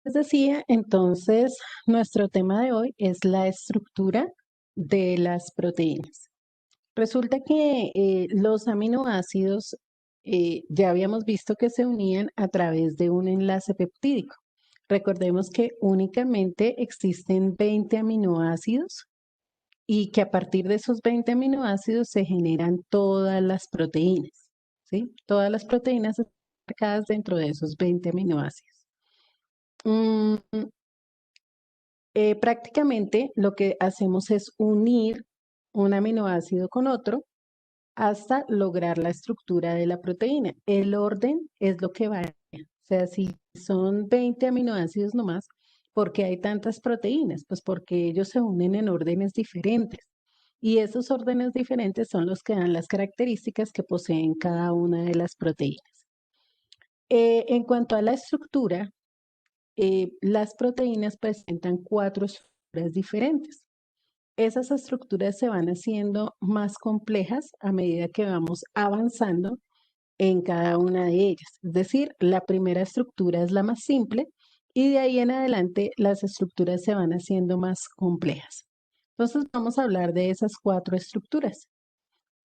Les decía, entonces, nuestro tema de hoy es la estructura de las proteínas. Resulta que los aminoácidos ya habíamos visto que se unían a través de un enlace peptídico. Recordemos que únicamente existen 20 aminoácidos y que a partir de esos 20 aminoácidos se generan todas las proteínas, ¿sí? Todas las proteínas están marcadas dentro de esos 20 aminoácidos. Mm, prácticamente lo que hacemos es unir un aminoácido con otro hasta lograr la estructura de la proteína. El orden es lo que varía. O sea, si son 20 aminoácidos nomás, ¿por qué hay tantas proteínas? Pues porque ellos se unen en órdenes diferentes. Y esos órdenes diferentes son los que dan las características que poseen cada una de las proteínas. En cuanto a la estructura, las proteínas presentan 4 estructuras diferentes. Esas estructuras se van haciendo más complejas a medida que vamos avanzando en cada una de ellas. Es decir, la primera estructura es la más simple y de ahí en adelante las estructuras se van haciendo más complejas. Entonces vamos a hablar de esas 4 estructuras.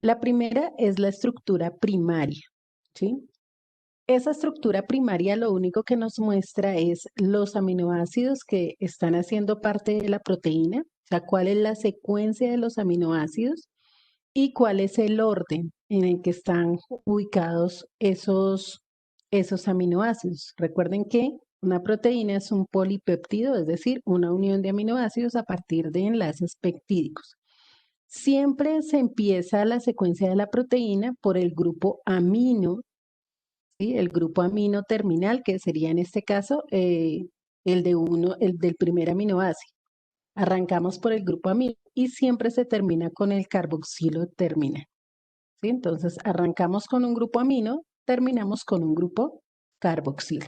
La primera es la estructura primaria, ¿sí? Esa estructura primaria lo único que nos muestra es los aminoácidos que están haciendo parte de la proteína, o sea, cuál es la secuencia de los aminoácidos y cuál es el orden en el que están ubicados esos aminoácidos. Recuerden que una proteína es un polipéptido, es decir, una unión de aminoácidos a partir de enlaces peptídicos. Siempre se empieza la secuencia de la proteína por el grupo amino, ¿sí? El grupo amino terminal, que sería en este caso el del primer aminoácido. Arrancamos por el grupo amino y siempre se termina con el carboxilo terminal, ¿sí? Entonces, arrancamos con un grupo amino, terminamos con un grupo carboxilo.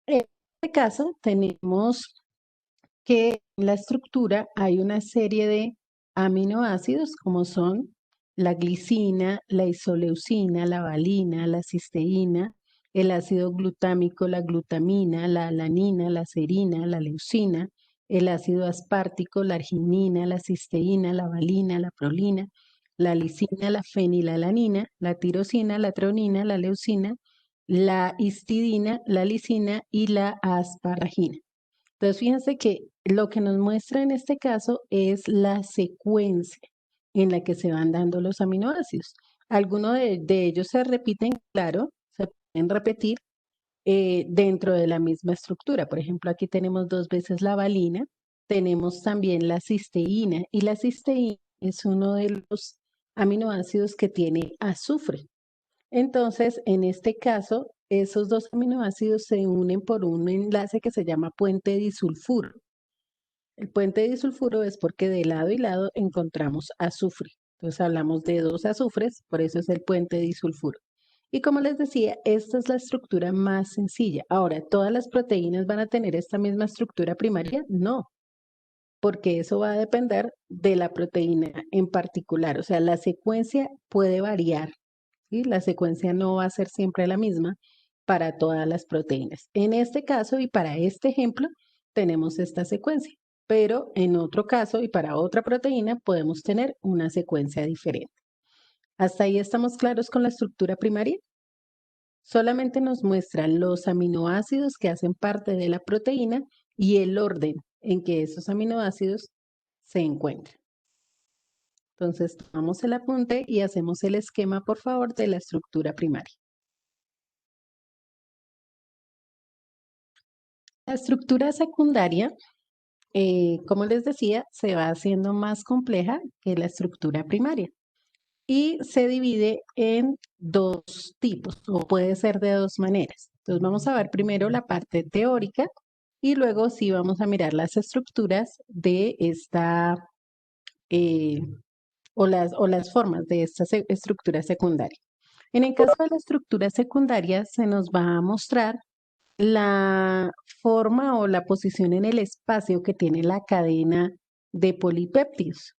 En este caso, tenemos que en la estructura hay una serie de aminoácidos como son la glicina, la isoleucina, la valina, la cisteína, el ácido glutámico, la glutamina, la alanina, la serina, la leucina, el ácido aspartico, la arginina, la cisteína, la valina, la prolina, la lisina, la fenilalanina, la tirosina, la treonina, la leucina, la histidina, la lisina y la asparagina. Entonces, fíjense que lo que nos muestra en este caso es la secuencia en la que se van dando los aminoácidos. Algunos de ellos se repiten, claro, se pueden repetir dentro de la misma estructura. Por ejemplo, aquí tenemos 2 veces la valina, tenemos también la cisteína y la cisteína es uno de los aminoácidos que tiene azufre. Entonces, en este caso, esos 2 aminoácidos se unen por un enlace que se llama puente disulfuro. El puente disulfuro es porque de lado y lado encontramos azufre. Entonces hablamos de 2 azufres, por eso es el puente disulfuro. Y como les decía, esta es la estructura más sencilla. Ahora, ¿todas las proteínas van a tener esta misma estructura primaria? No, porque eso va a depender de la proteína en particular. O sea, la secuencia puede variar, ¿sí? La secuencia no va a ser siempre la misma para todas las proteínas. En este caso y para este ejemplo tenemos esta secuencia, pero en otro caso y para otra proteína podemos tener una secuencia diferente. ¿Hasta ahí estamos claros con la estructura primaria? Solamente nos muestra los aminoácidos que hacen parte de la proteína y el orden en que esos aminoácidos se encuentran. Entonces, tomamos el apunte y hacemos el esquema, por favor, de la estructura primaria. La estructura secundaria, como les decía, se va haciendo más compleja que la estructura primaria y se divide en 2 tipos o puede ser de 2 maneras. Entonces, vamos a ver primero la parte teórica y luego sí vamos a mirar las estructuras de esta eh, o las formas de esta estructura secundaria. En el caso de la estructura secundaria, se nos va a mostrar la forma o la posición en el espacio que tiene la cadena de polipéptidos.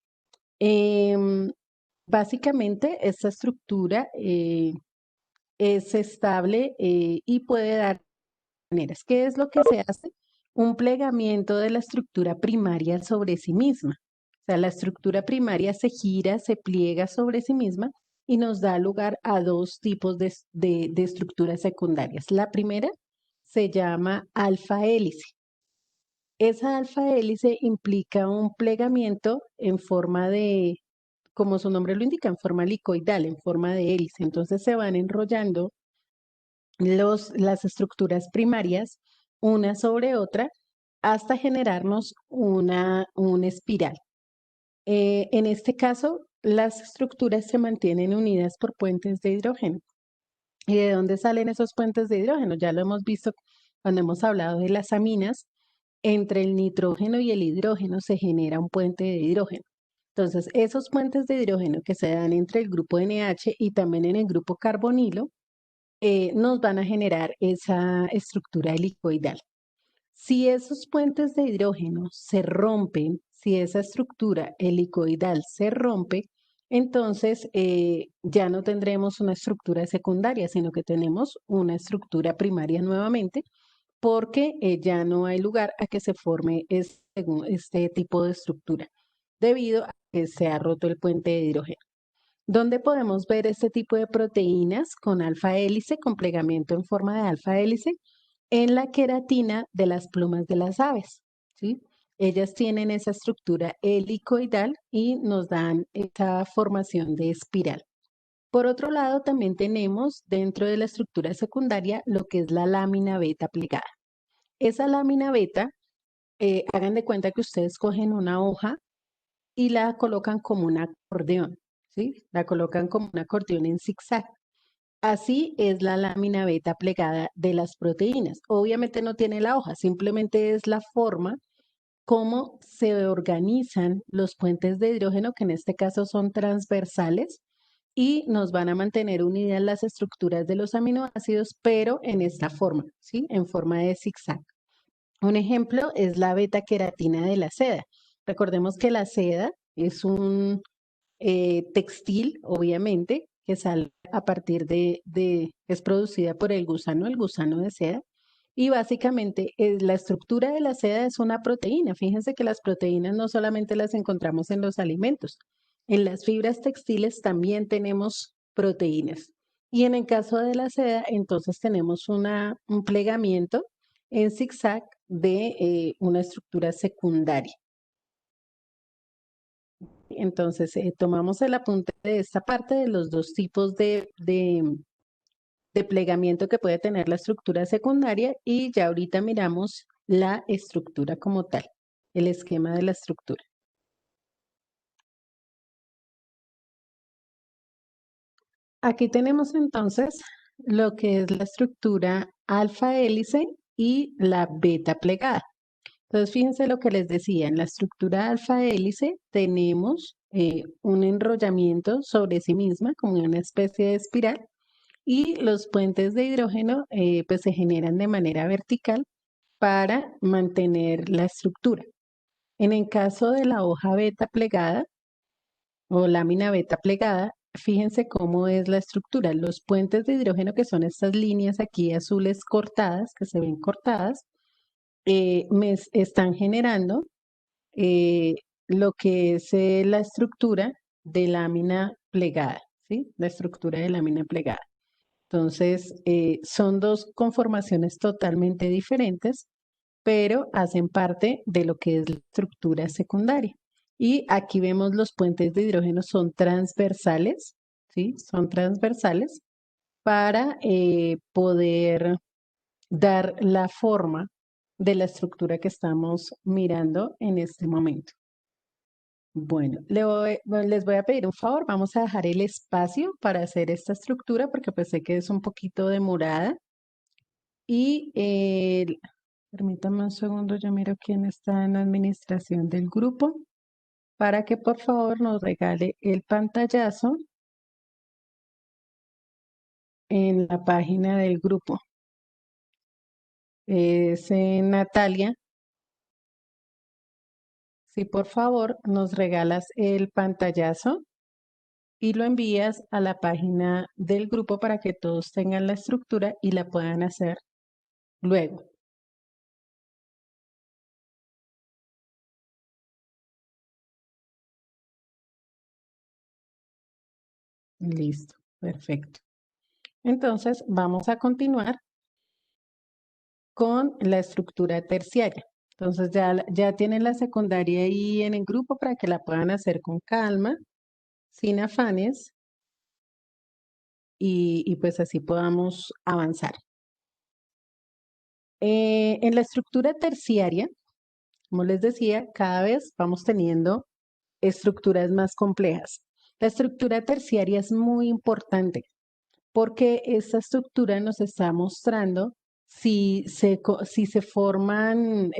Em, Básicamente, esta estructura es estable y puede dar maneras. ¿Qué es lo que se hace? un plegamiento de la estructura primaria sobre sí misma. O sea, la estructura primaria se gira, se pliega sobre sí misma y nos da lugar a dos tipos de estructuras secundarias. La primera se llama alfa hélice. Esa alfa hélice implica un plegamiento en forma de, como su nombre lo indica, en forma helicoidal, en forma de hélice. Entonces se van enrollando las estructuras primarias una sobre otra hasta generarnos una espiral. En este caso, las estructuras se mantienen unidas por puentes de hidrógeno. ¿Y de dónde salen esos puentes de hidrógeno? Ya lo hemos visto cuando hemos hablado de las aminas. Entre el nitrógeno y el hidrógeno se genera un puente de hidrógeno. Entonces, esos puentes de hidrógeno que se dan entre el grupo NH y también en el grupo carbonilo, nos van a generar esa estructura helicoidal. Si esos puentes de hidrógeno se rompen, si esa estructura helicoidal se rompe, entonces ya no tendremos una estructura secundaria, sino que tenemos una estructura primaria nuevamente, porque ya no hay lugar a que se forme este tipo de estructura, debido a que se ha roto el puente de hidrógeno. ¿Dónde podemos ver este tipo de proteínas con alfa hélice, con plegamiento en forma de alfa hélice? En la queratina de las plumas de las aves, ¿sí? Ellas tienen esa estructura helicoidal y nos dan esa formación de espiral. Por otro lado, también tenemos dentro de la estructura secundaria lo que es la lámina beta plegada. Esa lámina beta, hagan de cuenta que ustedes cogen una hoja y la colocan como un acordeón, ¿sí? La colocan como un acordeón en zigzag. Así es la lámina beta plegada de las proteínas. Obviamente no tiene la hoja, simplemente es la forma cómo se organizan los puentes de hidrógeno, que en este caso son transversales, y nos van a mantener unidas las estructuras de los aminoácidos, pero en esta forma, ¿sí? En forma de zigzag. Un ejemplo es la beta queratina de la seda. Recordemos que la seda es un textil, obviamente, que sale a partir es producida por el gusano de seda, y básicamente la estructura de la seda es una proteína. Fíjense que las proteínas no solamente las encontramos en los alimentos, en las fibras textiles también tenemos proteínas. Y en el caso de la seda, entonces tenemos un plegamiento en zigzag de una estructura secundaria. Entonces, tomamos el apunte de esta parte de los dos tipos de plegamiento que puede tener la estructura secundaria y ya ahorita miramos la estructura como tal, el esquema de la estructura. Aquí tenemos entonces lo que es la estructura alfa hélice y la beta plegada. Entonces, fíjense lo que les decía, en la estructura alfa hélice tenemos un enrollamiento sobre sí misma, como una especie de espiral, y los puentes de hidrógeno pues se generan de manera vertical para mantener la estructura. En el caso de la hoja beta plegada o lámina beta plegada, fíjense cómo es la estructura. Los puentes de hidrógeno, que son estas líneas aquí azules cortadas, que se ven cortadas, me están generando eh, lo que es la estructura de lámina plegada, ¿sí? La estructura de lámina plegada. Entonces, son dos conformaciones totalmente diferentes, pero hacen parte de lo que es la estructura secundaria. Y aquí vemos los puentes de hidrógeno son transversales, ¿sí? Son transversales para poder dar la forma de la estructura que estamos mirando en este momento. Bueno, les voy a pedir un favor, vamos a dejar el espacio para hacer esta estructura porque pues sé que es un poquito demorada y permítame un segundo, yo miro quién está en la administración del grupo para que por favor nos regale el pantallazo en la página del grupo. Es Natalia. Si por favor nos regalas el pantallazo y lo envías a la página del grupo para que todos tengan la estructura y la puedan hacer luego. Listo, perfecto. Entonces, vamos a continuar con la estructura terciaria. Entonces, ya tienen la secundaria ahí en el grupo para que la puedan hacer con calma, sin afanes, y pues así podamos avanzar. En la estructura terciaria, como les decía, cada vez vamos teniendo estructuras más complejas. La estructura terciaria es muy importante porque esta estructura nos está mostrando si se forman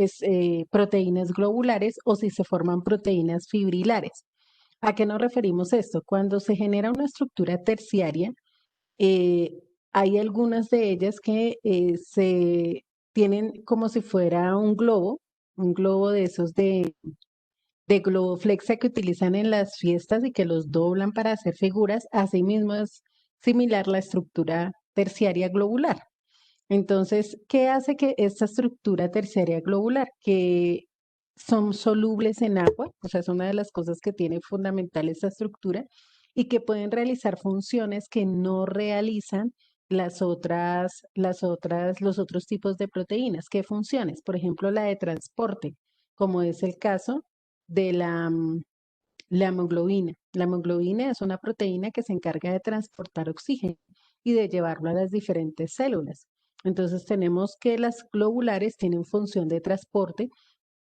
proteínas globulares o si se forman proteínas fibrilares. ¿A qué nos referimos esto? Cuando se genera una estructura terciaria, eh, hay algunas de ellas que se tienen como si fuera un globo de esos de globoflexa que utilizan en las fiestas y que los doblan para hacer figuras. Asimismo es similar la estructura terciaria globular. Entonces, ¿qué hace que esta estructura terciaria globular, que son solubles en agua, o sea, es una de las cosas que tiene fundamental esta estructura, y que pueden realizar funciones que no realizan los otros tipos de proteínas? ¿Qué funciones? Por ejemplo, la de transporte, como es el caso de la hemoglobina. La hemoglobina es una proteína que se encarga de transportar oxígeno y de llevarlo a las diferentes células. Entonces tenemos que las globulares tienen función de transporte,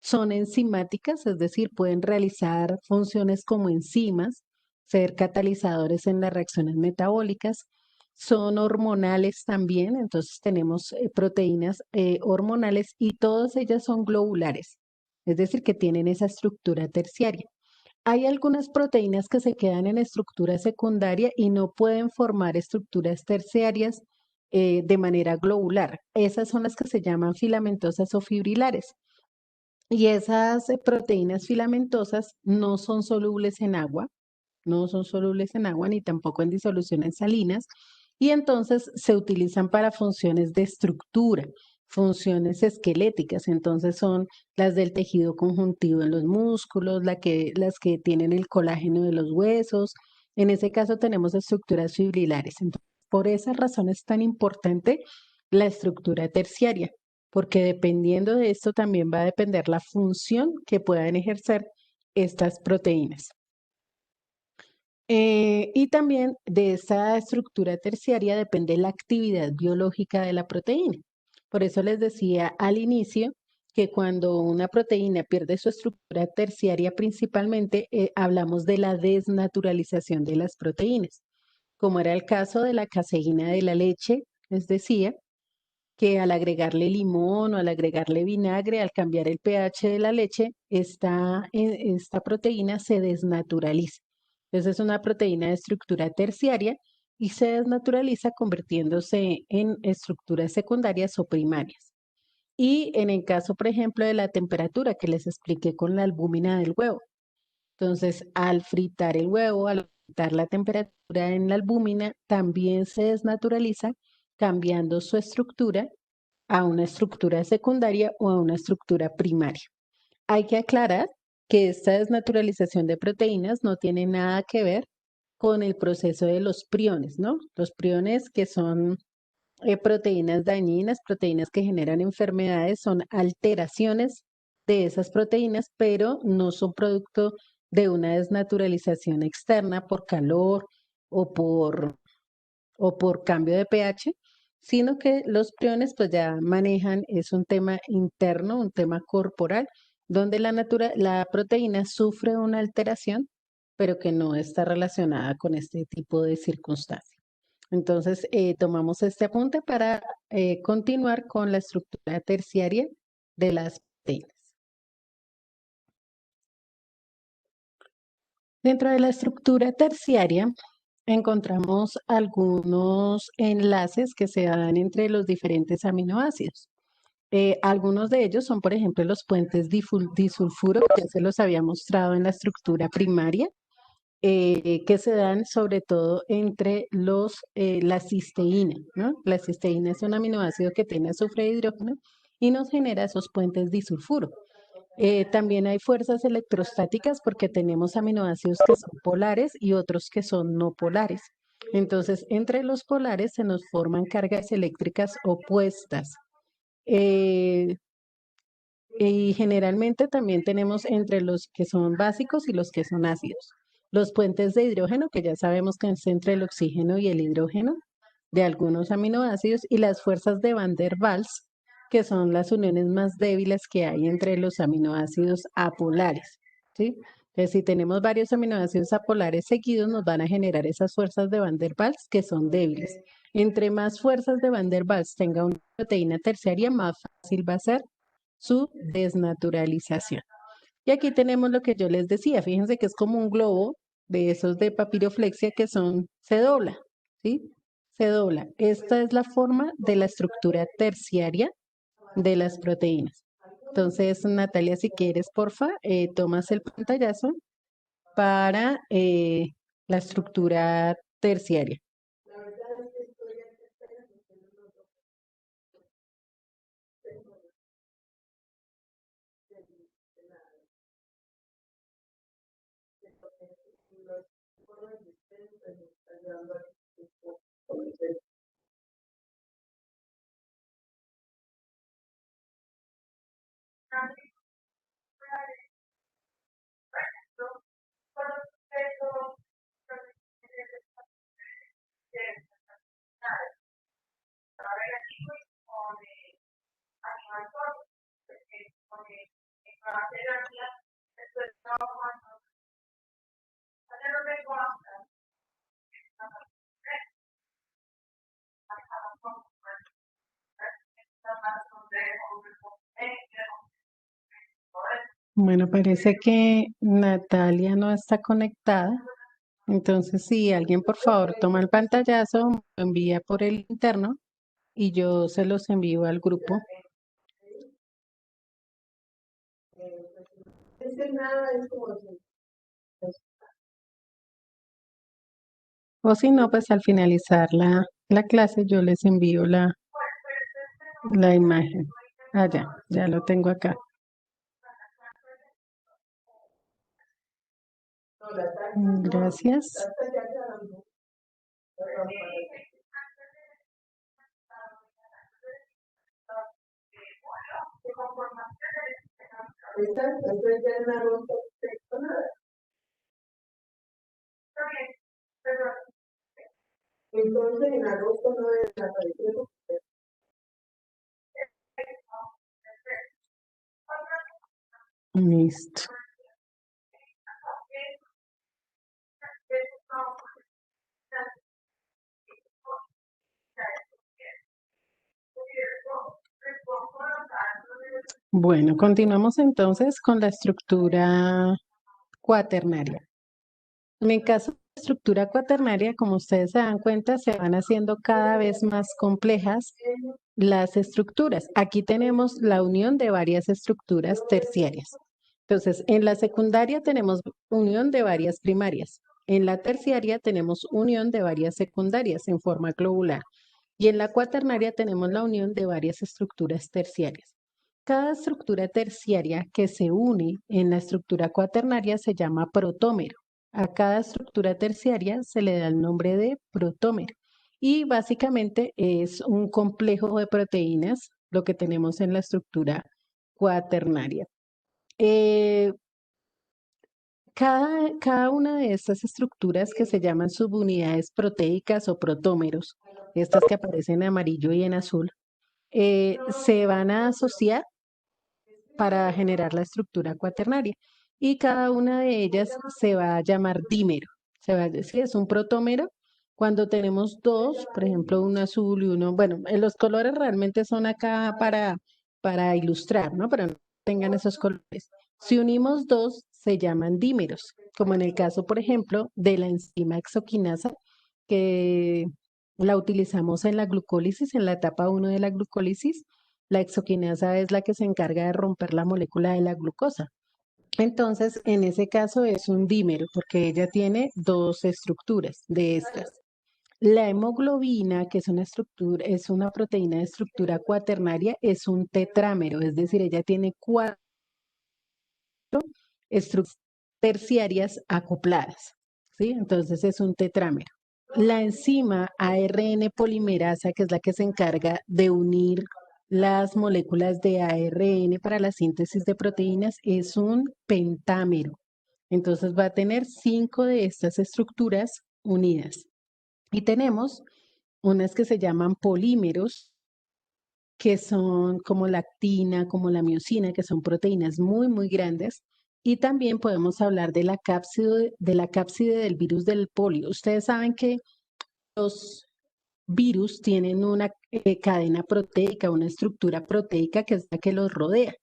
son enzimáticas, es decir, pueden realizar funciones como enzimas, ser catalizadores en las reacciones metabólicas, son hormonales también, entonces tenemos proteínas hormonales y todas ellas son globulares, es decir, que tienen esa estructura terciaria. Hay algunas proteínas que se quedan en estructura secundaria y no pueden formar estructuras terciarias de manera globular. Esas son las que se llaman filamentosas o fibrilares. Y esas proteínas filamentosas no son solubles en agua, no son solubles en agua ni tampoco en disoluciones salinas, y entonces se utilizan para funciones de estructura, funciones esqueléticas. Entonces son las del tejido conjuntivo en los músculos, las que tienen el colágeno de los huesos. En ese caso tenemos estructuras fibrilares. Entonces, por esa razón es tan importante la estructura terciaria, porque dependiendo de esto también va a depender la función que puedan ejercer estas proteínas. Y también de esa estructura terciaria depende la actividad biológica de la proteína. Por eso les decía al inicio que cuando una proteína pierde su estructura terciaria, principalmente hablamos de la desnaturalización de las proteínas, como era el caso de la caseína de la leche. Les decía que al agregarle limón o al agregarle vinagre, al cambiar el pH de la leche, esta proteína se desnaturaliza. Entonces es una proteína de estructura terciaria y se desnaturaliza convirtiéndose en estructuras secundarias o primarias. Y en el caso, por ejemplo, de la temperatura que les expliqué con la albúmina del huevo. Entonces, al fritar el huevo, al aumentar la temperatura en la albúmina, también se desnaturaliza, cambiando su estructura a una estructura secundaria o a una estructura primaria. Hay que aclarar que esta desnaturalización de proteínas no tiene nada que ver con el proceso de los priones, ¿no? Los priones, que son proteínas dañinas, proteínas que generan enfermedades, son alteraciones de esas proteínas, pero no son producto de una desnaturalización externa por calor o por cambio de pH, sino que los priones pues ya manejan, es un tema interno, un tema corporal, donde la proteína sufre una alteración, pero que no está relacionada con este tipo de circunstancias. Entonces, tomamos este apunte para continuar con la estructura terciaria de las proteínas. Dentro de la estructura terciaria encontramos algunos enlaces que se dan entre los diferentes aminoácidos. Algunos de ellos son, por ejemplo, los puentes disulfuro, que ya se los había mostrado en la estructura primaria, que se dan sobre todo entre la cisteína, ¿no? La cisteína es un aminoácido que tiene azufre de hidrógeno y nos genera esos puentes disulfuro. También hay fuerzas electrostáticas porque tenemos aminoácidos que son polares y otros que son no polares. Entonces, entre los polares se nos forman cargas eléctricas opuestas. Eh, y generalmente también tenemos entre los que son básicos y los que son ácidos. Los puentes de hidrógeno, que ya sabemos que es entre el oxígeno y el hidrógeno de algunos aminoácidos, y las fuerzas de Van der Waals, que son las uniones más débiles que hay entre los aminoácidos apolares, ¿sí? Entonces, si tenemos varios aminoácidos apolares seguidos, nos van a generar esas fuerzas de Van der Waals que son débiles. Entre más fuerzas de Van der Waals tenga una proteína terciaria, más fácil va a ser su desnaturalización. Y aquí tenemos lo que yo les decía, fíjense que es como un globo de esos de papiroflexia que se dobla, ¿sí? Se dobla. Esta es la forma de la estructura terciaria de las proteínas. Entonces, Natalia, si quieres, porfa, tomas el pantallazo para la estructura terciaria. Bueno, parece que Natalia no está conectada. Entonces, si alguien por favor toma el pantallazo, me lo envía por el interno y yo se los envío al grupo. O si no, pues al finalizar la clase yo les envío la imagen. Ah, ya lo tengo acá. Gracias. Listo. Bueno, continuamos entonces con la estructura cuaternaria. En el caso de la estructura cuaternaria, como ustedes se dan cuenta, se van haciendo cada vez más complejas las estructuras. Aquí tenemos la unión de varias estructuras terciarias. Entonces, en la secundaria tenemos unión de varias primarias. En la terciaria tenemos unión de varias secundarias en forma globular. Y en la cuaternaria tenemos la unión de varias estructuras terciarias. Cada estructura terciaria que se une en la estructura cuaternaria se llama protómero. A cada estructura terciaria se le da el nombre de protómero. Y básicamente es un complejo de proteínas, lo que tenemos en la estructura cuaternaria. Cada una de estas estructuras que se llaman subunidades proteicas o protómeros, estas que aparecen en amarillo y en azul, se van a asociar para generar la estructura cuaternaria. Y cada una de ellas se va a llamar dímero. Se va a decir, es un protómero. Cuando tenemos dos, por ejemplo, un azul y uno, bueno, los colores realmente son acá para ilustrar, ¿no? Pero no tengan esos colores. Si unimos dos, se llaman dímeros, como en el caso, por ejemplo, de la enzima hexoquinasa, que la utilizamos en la glucólisis, en la etapa 1 de la glucólisis. La hexoquinasa es la que se encarga de romper la molécula de la glucosa. Entonces, en ese caso es un dímero porque ella tiene dos estructuras de estas. La hemoglobina, que es una proteína de estructura cuaternaria, es un tetrámero, es decir, ella tiene 4 estructuras terciarias acopladas, ¿sí? Entonces es un tetrámero. La enzima ARN polimerasa, que es la que se encarga de unir las moléculas de ARN para la síntesis de proteínas, es un pentámero. Entonces va a tener 5 de estas estructuras unidas. Y tenemos unas que se llaman polímeros, que son como la actina, como la miosina, que son proteínas muy, muy grandes. Y también podemos hablar de la cápside del virus del polio. Ustedes saben que los virus tienen una cadena proteica, una estructura proteica que es la que los rodea.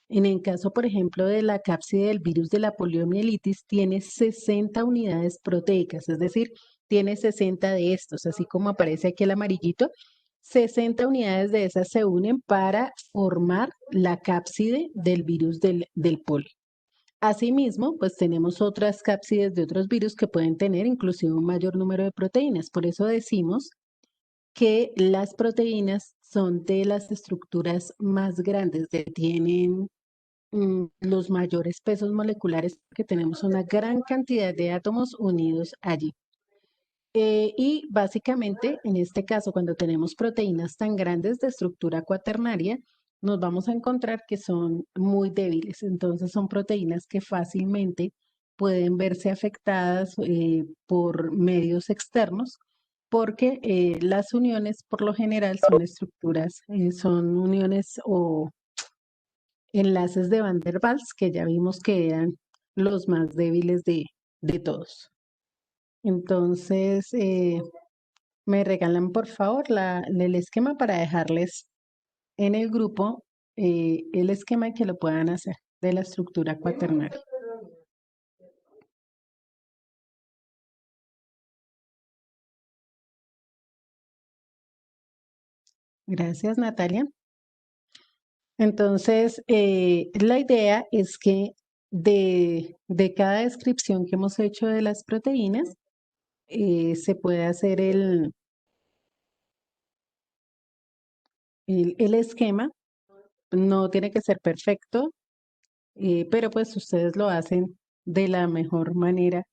En el caso, por ejemplo, de la cápside del virus de la poliomielitis, tiene 60 unidades proteicas, es decir, tiene 60 de estos, así como aparece aquí el amarillito. 60 unidades de esas se unen para formar la cápside del virus del polio. Asimismo, pues tenemos otras cápsides de otros virus que pueden tener inclusive un mayor número de proteínas. Por eso decimos que las proteínas son de las estructuras más grandes, tienen los mayores pesos moleculares, que tenemos una gran cantidad de átomos unidos allí. Y básicamente, en este caso, cuando tenemos proteínas tan grandes de estructura cuaternaria, nos vamos a encontrar que son muy débiles. Entonces, son proteínas que fácilmente pueden verse afectadas por medios externos, porque las uniones por lo general son estructuras, son uniones o enlaces de Van der Waals, que ya vimos que eran los más débiles de todos. Entonces, me regalan por favor el esquema para dejarles en el grupo el esquema que lo puedan hacer de la estructura cuaternaria. Gracias, Natalia. Entonces, la idea es que de cada descripción que hemos hecho de las proteínas, se puede hacer el esquema. No tiene que ser perfecto, pero pues ustedes lo hacen de la mejor manera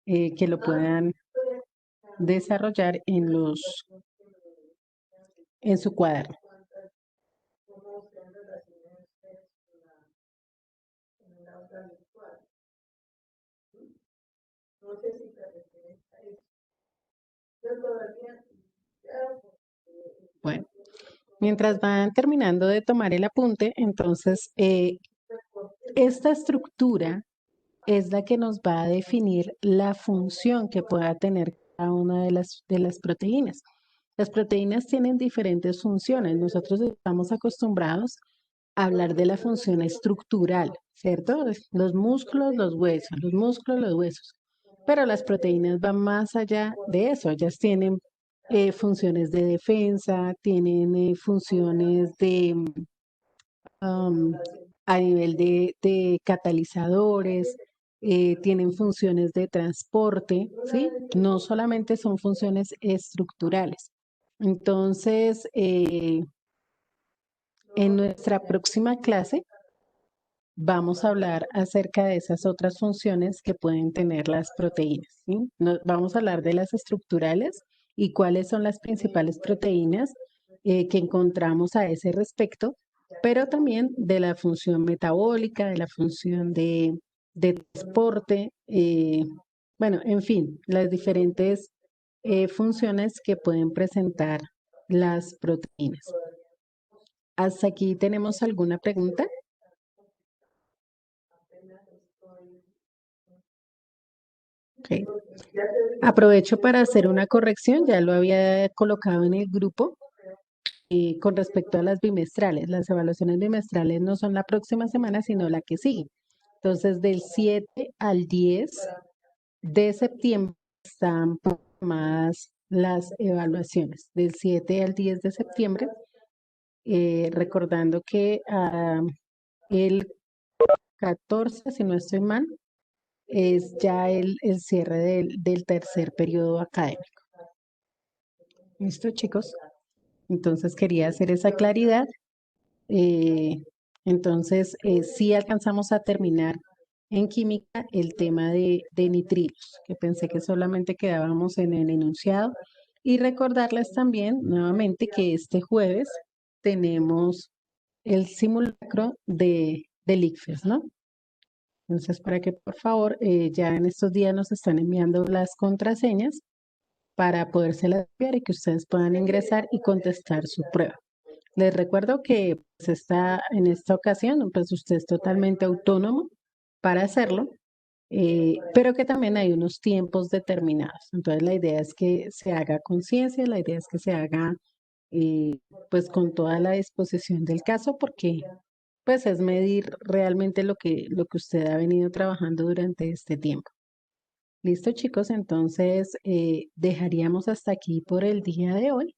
que lo puedan desarrollar en su cuaderno. Bueno, mientras van terminando de tomar el apunte, entonces esta estructura es la que nos va a definir la función que pueda tener cada una de las proteínas. Las proteínas tienen diferentes funciones. Nosotros estamos acostumbrados a hablar de la función estructural, ¿cierto? Los músculos, los huesos, los músculos, los huesos. Pero las proteínas van más allá de eso. Ellas tienen funciones de defensa, tienen funciones um, a nivel de catalizadores, tienen funciones de transporte, ¿sí? No solamente son funciones estructurales. Entonces, en nuestra próxima clase vamos a hablar acerca de esas otras funciones que pueden tener las proteínas, ¿sí? Vamos a hablar de las estructurales y cuáles son las principales proteínas que encontramos a ese respecto, pero también de la función metabólica, de la función de transporte, bueno, en fin, las diferentes funciones que pueden presentar las proteínas. ¿Hasta aquí tenemos alguna pregunta? Ok. Aprovecho para hacer una corrección, ya lo había colocado en el grupo con respecto a las bimestrales. Las evaluaciones bimestrales no son la próxima semana, sino la que sigue. Entonces, del 7 al 10 de septiembre están programadas las evaluaciones. Del 7 al 10 de septiembre, recordando que el 14, si no estoy mal, es ya el cierre del tercer periodo académico. ¿Listo, chicos? Entonces quería hacer esa claridad. Eh, entonces, sí alcanzamos a terminar en química el tema de nitrilos, que pensé que solamente quedábamos en el enunciado. Y recordarles también nuevamente que este jueves tenemos el simulacro del ICFES, ¿no? Entonces, para que por favor ya en estos días nos están enviando las contraseñas para podérselas enviar y que ustedes puedan ingresar y contestar su prueba. Les recuerdo que pues, en esta ocasión, pues usted es totalmente autónomo para hacerlo, pero que también hay unos tiempos determinados. Entonces, la idea es que se haga conciencia, la idea es que se haga eh, pues con toda la disposición del caso, porque pues es medir realmente lo que usted ha venido trabajando durante este tiempo. Listo, chicos, entonces dejaríamos hasta aquí por el día de hoy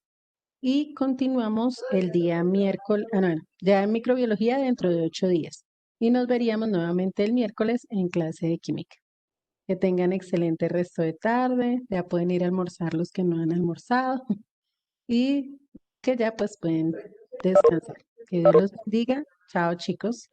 y continuamos el día miércoles, no, ya en microbiología dentro de 8 días. Y nos veríamos nuevamente el miércoles en clase de química. Que tengan excelente resto de tarde, ya pueden ir a almorzar los que no han almorzado y que ya pues pueden descansar. Que Dios los bendiga. Chao, chicos.